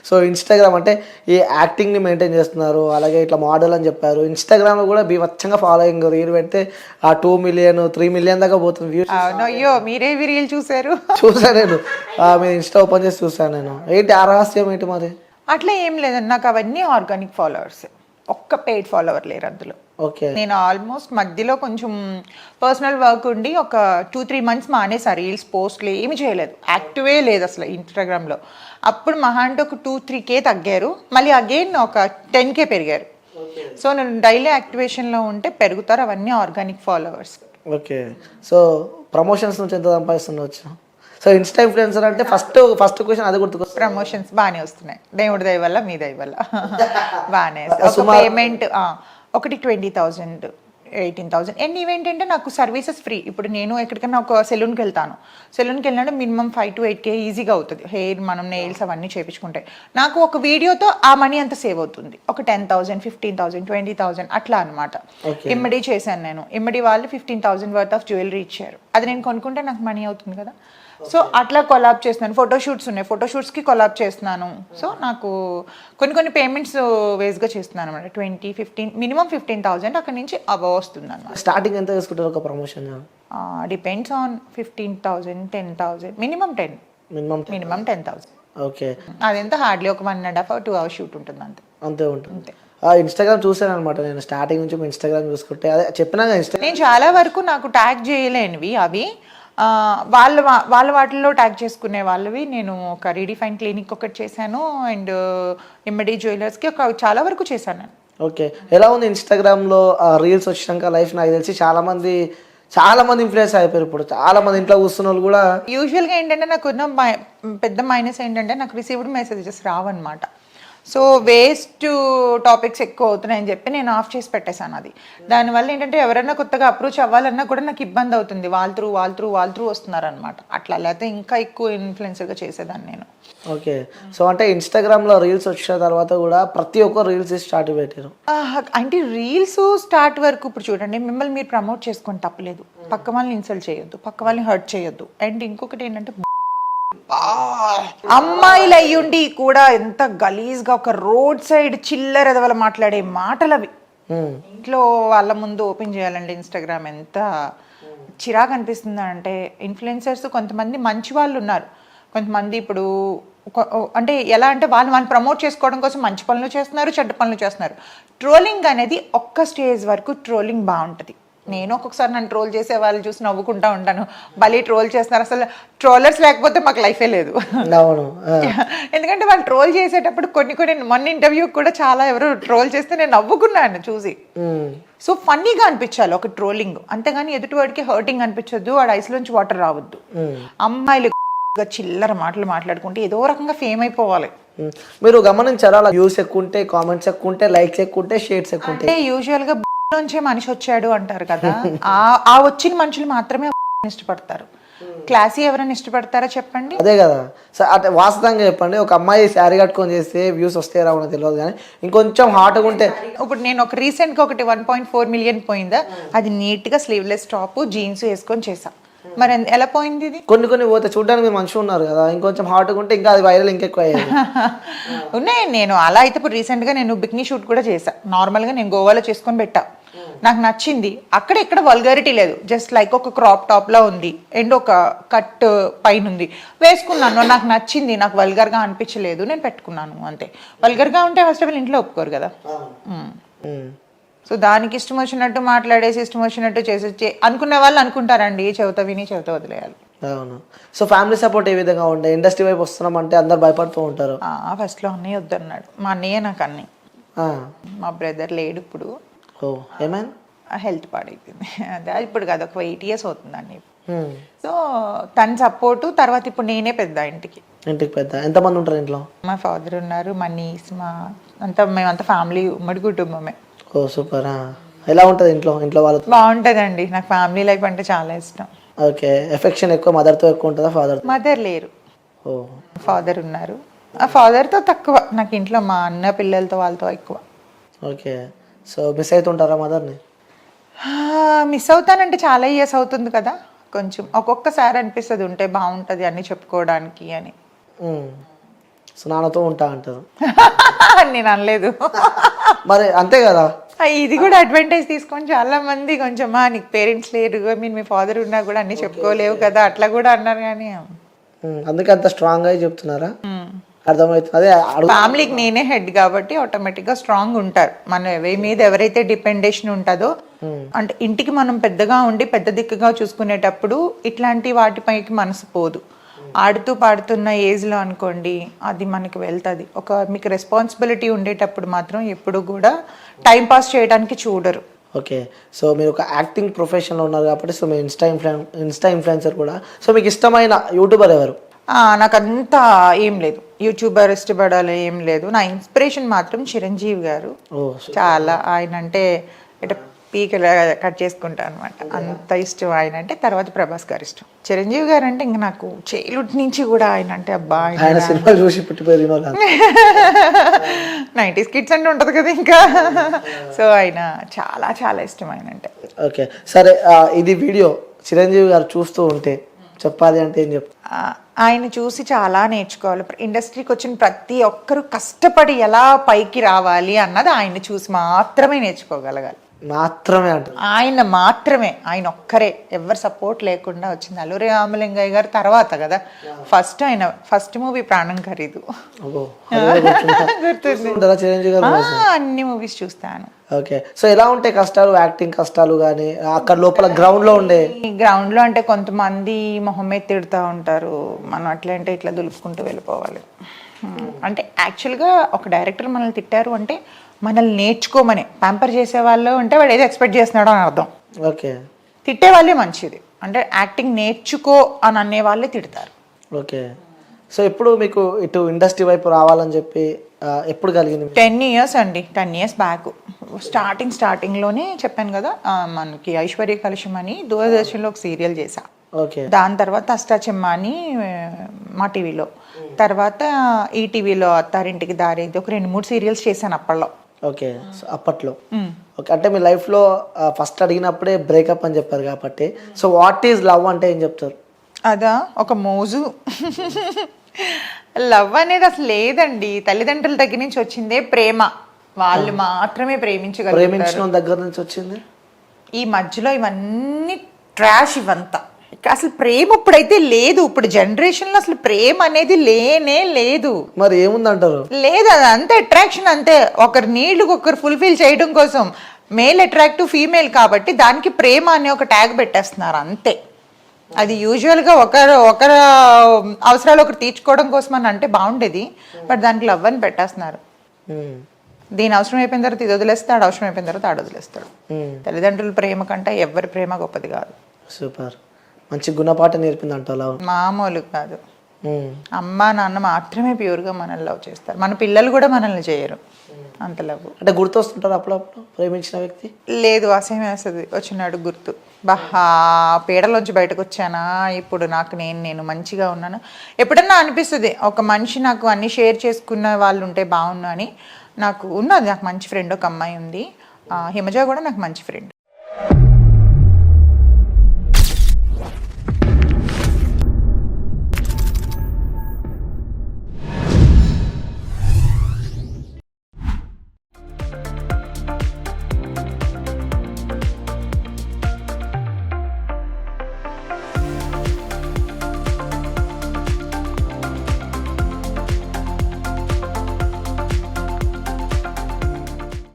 So Instagram అంటే ఈ యాక్టింగ్ని maintain చేస్తున్నారు, అలాగే ఇట్లా మోడల్ అని చెప్పారు. ఇన్స్టాగ్రామ్లో కూడా బీభత్సంగా ఫాలోయింగ్, రీల్ పెడితే ఆ 2 మిలియన్ 3 మిలియన్ దాకా పోతుంది వ్యూస్. అయ్యో మీరేవి రీల్ చూసారు? చూసాను నేను, మీరు ఇన్స్టా ఓపెన్ చేసి చూసాను నేను. ఏంటి ఆ రహస్యం ఏంటి మరి? అట్లా ఏం లేదండి, నాకు అవన్నీ ఆర్గానిక్ ఫాలోవర్స్, ఒక్క పెయిడ్ ఫాలోవర్ లేరు అందులో. ఓకే. నేను ఆల్మోస్ట్ మధ్యలో కొంచెం పర్సనల్ వర్క్ ఉండి ఒక 2-3 మంత్స్ మానేసా, రీల్స్ పోస్ట్లు ఏమి చేయలేదు, యాక్టివే లేదు అసలు ఇన్స్టాగ్రామ్లో. అప్పుడు మహా అంటే ఒక 2-3K తగ్గారు, మళ్ళీ అగైన్ ఒక 10K పెరిగారు. సో నేను డైలీ యాక్టివేషన్లో ఉంటే పెరుగుతారు, అవన్నీ organic followers. Okay. So promotions నుంచి ఎంత సంపాదిస్తుండవచ్చు? సో ఇన్స్టా ఇన్ఫ్లుయెన్సర్ అంటే ఫస్ట్ క్వశ్చన్ అది గుర్తుకొస్తుంది. ప్రమోషన్స్ బాగానే వస్తున్నాయి, దేవుడి దయ వల్ల మీ దయ వల్ల బాగానే. ఒక పేమెంట్ ఒకటి 20,000 18,000. ఎన్ని ఈవెంట్ అంటే నాకు సర్వీసెస్ ఫ్రీ. ఇప్పుడు నేను ఎక్కడికైనా ఒక సెలూన్కి వెళ్తాను, సెలూన్కి వెళ్ళినట్టు మినిమం 5 to 8K ఈజీగా అవుతుంది. హెయిర్ మనం నెయిల్స్ అవన్నీ చేయించుకుంటే నాకు ఒక వీడియోతో ఆ మనీ అంత సేవ్ అవుతుంది. ఒక 10,000 15,000 20,000 అట్లా అనమాట. ఇమ్మడి చేశాను నేను, ఇమ్మడి వాళ్ళు 15,000 వర్త్ ఆఫ్ జ్యువెలరీ ఇచ్చారు, అది నేను కొనుక్కుంటే నాకు మనీ అవుతుంది కదా. సో అట్లా కొలాబ్ చేస్తున్నాను, ఫోటోషూట్స్ ఉన్నాయి, ఫోటోషూట్స్కి కొలాబ్ చేస్తున్నాను. సో నాకు కొన్ని పేమెంట్స్ వేస్గా చేస్తున్నాను అనమాట. 20-15 మినిమం 15,000 అక్కడ నుంచి అబవ్ వస్తుంది అనమాట. స్టార్టింగ్ ఎంత తీసుకుంటారు ఒక promotion? Depends on 15,000 10,000 minimum 10 minimum 10,000. Okay. అదెంత హార్డ్లీ ఒక 1.5 or 2 hours షూట్ ఉంటుంది అంతే ఉంటుంది. ఇన్స్టాగ్రామ్ చూసాను అనమాట నేను స్టార్టింగ్ నుంచి. ఇన్స్టాగ్రామ్ చూసుకుంటే అదే చెప్పినా, నేను చాలా వరకు నాకు ట్యాగ్ చేయలేనివి అవి వాళ్ళ వాటిల్లో ట్యాగ్ చేసుకునే వాళ్ళవి. నేను ఒక రీడిఫైన్ క్లినిక్ ఒకటి చేశాను, అండ్ ఇమ్మడి జ్యువెలర్స్కి ఒక చాలా వరకు చేశాను నేను. ఓకే. ఎలా ఉంది ఇన్స్టాగ్రామ్లో రీల్స్ వచ్చినాక లైఫ్? నాకు తెలిసి చాలా మంది ఇన్ఫ్లుయెన్స్ అయిపోయారు ఇప్పుడు. చాలా మంది ఇంట్లో కూర్చున్న వాళ్ళు కూడా. యూజువల్గా ఏంటంటే నాకు ఉన్న పెద్ద మైనస్ ఏంటంటే నాకు రిసీవ్డ్ మెసేజెస్ రావన్నమాట. సో వేస్ట్ టాపిక్స్ ఎక్కువ అవుతున్నాయని చెప్పి నేను ఆఫ్ చేసి పెట్టేశాను అది. దానివల్ల ఏంటంటే ఎవరైనా కొత్తగా అప్రోచ్ అవ్వాలన్నా కూడా నాకు ఇబ్బంది అవుతుంది, వాళ్ళ త్రూ వస్తున్నారు అనమాట. అట్లా లేకపోతే ఇంకా ఎక్కువ ఇన్ఫ్లుయెన్సర్గా చేసేదాన్ని నేను. ఓకే. సో అంటే ఇన్స్టాగ్రామ్లో రీల్స్ వచ్చిన తర్వాత కూడా ప్రతి ఒక్క రీల్స్ స్టార్ట్ పెట్టారు. అంటే రీల్స్ స్టార్ట్ వరకు ఇప్పుడు చూడండి, మిమ్మల్ని మీరు ప్రమోట్ చేసుకొని తప్పలేదు, పక్క వాళ్ళని ఇన్సల్ట్ చేయొద్దు, పక్క వాళ్ళని హర్ట్ చేయొద్దు. అండ్ ఇంకొకటి ఏంటంటే అమ్మాయిలు అయ్యుండి కూడా ఎంత గలీజ్గా ఒక రోడ్ సైడ్ చిల్లర ఎదవల మాట్లాడే మాటలు అవి ఇంట్లో వాళ్ళ ముందు ఓపెన్ చేయాలంటే ఇన్స్టాగ్రామ్ ఎంత చిరాకు అనిపిస్తుంది అంటే. ఇన్ఫ్లుయెన్సర్స్ కొంతమంది మంచి వాళ్ళు ఉన్నారు, కొంతమంది ఇప్పుడు అంటే ఎలా అంటే వాళ్ళు ప్రమోట్ చేసుకోవడం కోసం మంచి పనులు చేస్తున్నారు, చెడ్డ పనులు చేస్తున్నారు. ట్రోలింగ్ అనేది ఒక్క స్టేజ్ వరకు ట్రోలింగ్ బాగుంటుంది. నేను ఒక్కొక్కసారి నన్ను ట్రోల్ చేసే వాళ్ళు చూసి నవ్వుకుంటా ఉంటాను, భలే ట్రోల్ చేస్తున్నారు, అసలు ట్రోలర్స్ లేకపోతే మాకు లైఫే లేదు. ఎందుకంటే వాళ్ళు ట్రోల్ చేసేటప్పుడు కొన్ని మొన్న ఇంటర్వ్యూ కూడా చాలా ఎవరు ట్రోల్ చేస్తే నేను నవ్వుకున్నాను చూసి. సో ఫన్నీగా అనిపించాలి ఒక ట్రోలింగ్, అంతేగాని ఎదుటివాడికి హర్టింగ్ అనిపించొద్దు, వాడి ఐస్లోంచి వాటర్ రావద్దు. అమ్మాయిలు చిల్లర మాటలు మాట్లాడుకుంటే ఏదో రకంగా ఫేమ్ అయిపోవాలి. మీరు గమనించారా, వ్యూస్ ఎక్కువ ఉంటే, కామెంట్స్ ఎక్కువ ఉంటే, లైక్స్ ఎక్కువ ఉంటే, షేర్స్ ఎక్కువ ఉంటాయి. యూజువల్గా నుంచే మనిషి వచ్చాడు అంటారు కదా, ఆ వచ్చిన మనుషులు మాత్రమే ఇష్టపడతారు. క్లాసీ ఎవరైనా ఇష్టపడతారా చెప్పండి? అదే కదా. అంటే వాస్తవంగా చెప్పండి, ఒక అమ్మాయి శారీ కట్టుకొని చేస్తే వ్యూస్ వస్తే రావడం తెలియదు, కానీ ఇంకొంచెం హాట్గా ఉంటే. ఇప్పుడు నేను ఒక రీసెంట్గా ఒకటి 1.4 million పోయిందా, అది నీట్గా స్లీవ్లెస్ టాప్ జీన్స్ వేసుకొని చేసా. మరి ఎలా పోయింది ఇది? కొన్ని పోతే చూడడానికి మీరు మంచిగా ఉన్నారు కదా, ఇంకొంచెం హాట్గా ఉంటే ఇంకా అది వైరల్ ఇంకెక్కువ అయ్యేది. ఉన్నాయి. నేను అలా అయితే ఇప్పుడు రీసెంట్గా నేను బికినీ షూట్ కూడా చేసా, నార్మల్గా నేను గోవాలో చేసుకొని పెట్టా, నాకు నచ్చింది. అక్కడ ఇక్కడ వల్గారిటీ లేదు, జస్ట్ లైక్ ఒక క్రాప్ టాప్ లా ఉంది అండ్ ఒక కట్ పైన ఉంది, వేసుకున్నాను, నాకు నచ్చింది, నాకు వల్గర్గా అనిపించలేదు, నేను పెట్టుకున్నాను అంతే. వల్గర్గా ఉంటే ఫస్ట్ ఆఫ్ ఆల్ ఇంట్లో ఒప్పుకోరు కదా. సో దానికి ఇష్టం వచ్చినట్టు మాట్లాడేసి ఇష్టం వచ్చినట్టు చేసి అనుకునే వాళ్ళు అనుకుంటారండి, చెవిత విని చెవిత వదిలేయాలి. అవును. సో ఫ్యామిలీ సపోర్ట్ ఏ విధంగా ఉండే? ఇండస్ట్రీ వైపు వస్తున్నాం అంటే అందరు భయపడుతూ ఉంటారు. ఫస్ట్లో అన్నయ్య వద్దన్నాడు, మా అన్నయ్య నాకు అన్నీ. మా బ్రదర్ లేడు ఇప్పుడు. ఏమైనా హెల్త్ పాడైపోయింది, అదే ఇప్పుడు కాదు ఒక 8 years అవుతుంది అన్నీ. సో తన సపోర్టు తర్వాత ఇప్పుడు నేనే పెద్ద ఇంటికి పెద్ద. ఎంతమంది ఉంటారు ఇంట్లో? మా ఫాదర్ ఉన్నారు, మా నీస్, మేమంతా ఫ్యామిలీ, ఉమ్మడి కుటుంబమే. ఓ సూపర్. ఎలా ఉంటుంది ఇంట్లో వాళ్ళు? బాగుంటుందండి, నాకు ఫ్యామిలీ లైఫ్ అంటే చాలా ఇష్టం. ఓకే. ఎఫెక్షన్ ఎక్కువ మదర్తో ఎక్కువ ఉంటుందా ఫాదర్? మదర్ లేరు, ఫాదర్ ఉన్నారు. ఆ ఫాదర్తో తక్కువ, నాకు ఇంట్లో మా అన్న పిల్లలతో వాళ్ళతో ఎక్కువ. ఓకే. సో మిస్ అవుతుంటారా మదర్ని? మిస్ అవుతానంటే చాలా ఇయర్స్ అవుతుంది కదా, కొంచెం ఒక్కొక్కసారి అనిపిస్తుంది ఉంటే బాగుంటుంది అన్ని చెప్పుకోవడానికి అని. సో నాన్నతో ఉంటా అంటారు. నేను అనలేదు. మరి అంతే కదా. ఇది కూడా అడ్వాంటేజ్ తీసుకొని చాలా మంది కొంచెం నీకు పేరెంట్స్ లేరు, మీ ఫాదర్ ఉన్నా కూడా అన్ని చెప్పుకోలేవు కదా అట్లా కూడా అన్నారు. కానీ అందుకే అంత స్ట్రాంగ్ గా చెప్తున్నారా? అర్థమవుతుంది. అదే ఫ్యామిలీకి నేనే హెడ్ కాబట్టి ఆటోమేటిక్ గా స్ట్రాంగ్ ఉంటారు. మన మీద ఎవరైతే డిపెండేషన్ ఉంటుందో, అంటే ఇంటికి మనం పెద్దగా ఉండి పెద్ద దిక్కుగా చూసుకునేటప్పుడు ఇట్లాంటి వాటిపైకి మనసు పోదు. ఆడుతూ పాడుతున్న ఏజ్లో అనుకోండి అది మనకి వెళ్తుంది. మీకు రెస్పాన్సిబిలిటీ ఉండేటప్పుడు మాత్రం ఎప్పుడు కూడా టైం పాస్ చేయడానికి చూడరు. ఓకే, సో మీరు ఒక యాక్టింగ్ ప్రొఫెషన్లో ఉన్నారు కాబట్టి సో మీ ఇన్స్టా ఇన్ఫ్లుయెన్సర్ కూడా. సో మీకు ఇష్టమైన యూట్యూబర్ ఎవరు? నాకంతా ఏం లేదు, యూట్యూబర్ ఇష్టపడాలి ఏం లేదు. నా ఇన్స్పిరేషన్ మాత్రం చిరంజీవి గారు. చాలా ఆయన అంటే ఇట్లా పీకలా కట్ చేసుకుంటా అనమాట, అంత ఇష్టం ఆయన అంటే. తర్వాత ప్రభాస్ గారు ఇష్టం. చిరంజీవి గారు అంటే ఇంకా నాకు చైల్డ్హుడ్ నుంచి కూడా ఆయన అంటే అబ్బా, ఆయన సినిమాలు చూసి పుట్టిపోయిన 90s కిడ్స్ అంటే ఉంటుంది కదా ఇంకా. సో ఆయన చాలా చాలా ఇష్టం ఆయన అంటే. ఓకే సరే, ఇది వీడియో చిరంజీవి గారు చూస్తూ ఉంటే చెప్పాలి అంటే ఏం చెప్తా? ఆయన చూసి చాలా నేర్చుకోవాలి. ఇండస్ట్రీకి వచ్చిన ప్రతి ఒక్కరు కష్టపడి ఎలా పైకి రావాలి అన్నది ఆయన చూసి మాత్రమే నేర్చుకోగలగాలి. మాత్రమే అంట ఆయన మాత్రమే, ఆయన ఒక్కరే, ఎవరు సపోర్ట్ లేకుండా వచ్చింది. అల్లూరి రామలింగయ్య గారు తర్వాత కదా ఆయన ఫస్ట్ మూవీ ప్రాణం ఖరీదు. చిరంజీవి గారు అన్ని మూవీస్ చూస్తాను. ఓకే, సో ఎలా ఉంటాయి కష్టాలు, యాక్టింగ్ కష్టాలు కానీ అక్కడ లోపల గ్రౌండ్ లో ఉండే? గ్రౌండ్ లో అంటే కొంతమంది మొహం మీద తిడుతూ ఉంటారు, మనం అట్లా అంటే ఇట్లా దులుపుకుంటూ వెళ్ళిపోవాలి. అంటే యాక్చువల్గా ఒక డైరెక్టర్ మనల్ని తిట్టారు అంటే మనల్ని నేర్చుకోమని, ప్యాంపర్ చేసే వాళ్ళు అంటే వాడు ఏదో ఎక్స్పెక్ట్ చేస్తున్నాడో అని అర్థం. ఓకే, తిట్టే వాళ్ళే మంచిది, అంటే యాక్టింగ్ నేర్చుకో అని అనే వాళ్ళే తిడతారు. ఓకే, సో ఎప్పుడు మీకు ఇటు ఇండస్ట్రీ వైపు రావాలని చెప్పి ఎప్పుడు కలిగింది? 10 years అండి, 10 years బ్యాక్. స్టార్టింగ్లోనే చెప్పాను కదా, మనకి ఐశ్వర్య కలుషం అని దూరదర్శన్లో ఒక సీరియల్ చేశా. ఓకే, దాని తర్వాత అష్టాచెమ్మ అని మా టీవీలో, తర్వాత ఈటీవీలో అత్తారింటికి దారి, ఒక 2-3 సీరియల్స్ చేశాను అప్పట్లో. ఓకే, సో అప్పట్లో. ఓకే, అంటే మీ లైఫ్లో ఫస్ట్ అడిగినప్పుడే బ్రేకప్ అని చెప్పారు కాబట్టి, సో వాట్ ఈజ్ లవ్ అంటే ఏం చెప్తారు? అదా ఒక మోజు. లవ్ అనేది అసలు లేదండి, తల్లిదండ్రుల దగ్గర నుంచి వచ్చిందే ప్రేమ. వాళ్ళు మాత్రమే ప్రేమించగలరు. ప్రేమించిన దగ్గర నుంచి వచ్చింది. ఈ మధ్యలో ఇవన్నీ ట్రాష్, ఇవంతా అసలు ప్రేమ ఇప్పుడైతే లేదు. ఇప్పుడు జనరేషన్ లో అసలు ప్రేమ అనేది లేనే లేదు. మరి ఏముందంటారు? లేదు, అది అంతే అట్రాక్షన్, అంతే. ఒకరి నీళ్లు ఒకరు ఫుల్ఫిల్ చేయడం కోసం, మేల్ అట్రాక్టివ్ ఫీమేల్ కాబట్టి దానికి ప్రేమ అనే ఒక ట్యాగ్ పెట్టేస్తున్నారు అంతే. అది యూజువల్గా ఒకరు అవసరాలు ఒకరు తీర్చుకోవడం కోసం అని అంటే బాగుండేది, బట్ దానికి లవ్ అని పెట్టేస్తున్నారు. దీని అవసరం అయిపోయిన తర్వాత ఇది వదిలేస్తాడు, అవసరం అయిపోయిన తర్వాత ఆడ వదిలేస్తాడు. తల్లిదండ్రుల ప్రేమ కంటే ఎవరి ప్రేమ గొప్పది కాదు. సూపర్, మంచి గుణపాఠం నేర్పింది అంట లవ్. మామూలు కాదు. అమ్మ నాన్న మాత్రమే ప్యూర్గా మనల్ని లవ్ చేస్తారు, మన పిల్లలు కూడా మనల్ని చేయరు అంత లవ్. అంటే గుర్తొస్తుంటారు అప్పుడప్పుడు ప్రేమించిన వ్యక్తి? లేదు, అసహ్యం వేస్తుంది వచ్చినాడు గుర్తు. బహా పీడలోంచి బయటకు వచ్చానా ఇప్పుడు, నాకు నేను మంచిగా ఉన్నాను. ఎప్పుడన్నా అనిపిస్తుంది ఒక మనిషి నాకు అన్ని షేర్ చేసుకున్న వాళ్ళు ఉంటే బాగున్నా అని. నాకు ఉన్నది, నాకు మంచి ఫ్రెండ్ ఒక అమ్మాయి ఉంది, హిమజ కూడా నాకు మంచి ఫ్రెండ్.